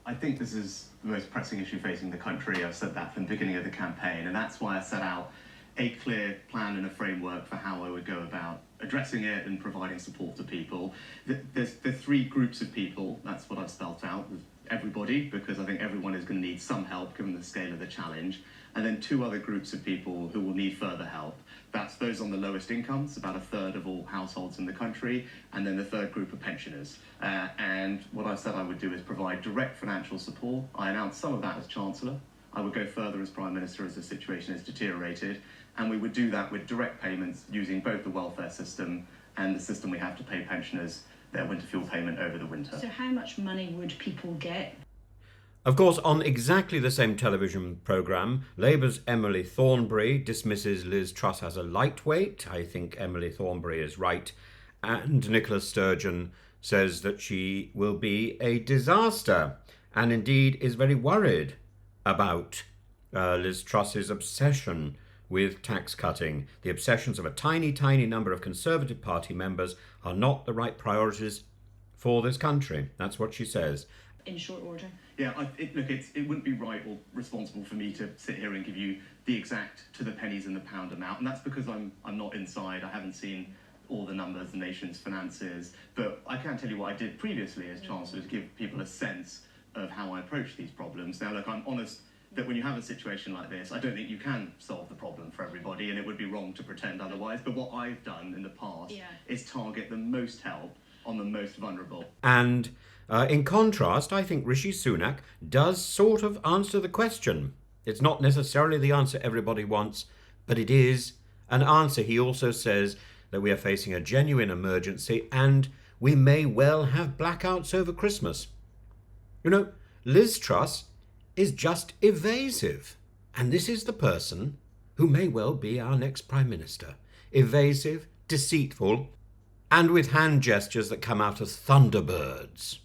I think this is the most pressing issue facing the country. I've said that from the beginning of the campaign, and that's why I set out a clear plan and a framework for how I would go about addressing it and providing support to people. There's three groups of people. That's what I've spelt out. There's everybody, because I think everyone is going to need some help given the scale of the challenge. And then two other groups of people who will need further help. That's those on the lowest incomes, about a third of all households in the country, and then the third group of pensioners. And what I said I would do is provide direct financial support. I announced some of that as Chancellor. I would go further as Prime Minister as the situation has deteriorated, and we would do that with direct payments using both the welfare system and the system we have to pay pensioners their winter fuel payment over the winter. So how much money would people get? Of course, on exactly the same television programme, Labour's Emily Thornberry dismisses Liz Truss as a lightweight. I think Emily Thornberry is right. And Nicola Sturgeon says that she will be a disaster, and indeed is very worried about Liz Truss's obsession with tax cutting. The obsessions of a tiny, tiny number of Conservative Party members are not the right priorities for this country. That's what she says. In short order. Yeah, it wouldn't be right or responsible for me to sit here and give you the exact to the pennies and the pound amount, and that's because I'm not inside. I haven't seen all the numbers, the nation's finances, but I can tell you what I did previously as Chancellor to give people a sense of how I approach these problems. Now, look, I'm honest that when you have a situation like this, I don't think you can solve the problem for everybody, and it would be wrong to pretend otherwise. But what I've done in the past is target the most help on the most vulnerable. And in contrast, I think Rishi Sunak does sort of answer the question. It's not necessarily the answer everybody wants, but it is an answer. He also says that we are facing a genuine emergency and we may well have blackouts over Christmas. You know, Liz Truss is just evasive. And this is the person who may well be our next Prime Minister. Evasive, deceitful, and with hand gestures that come out as thunderbirds.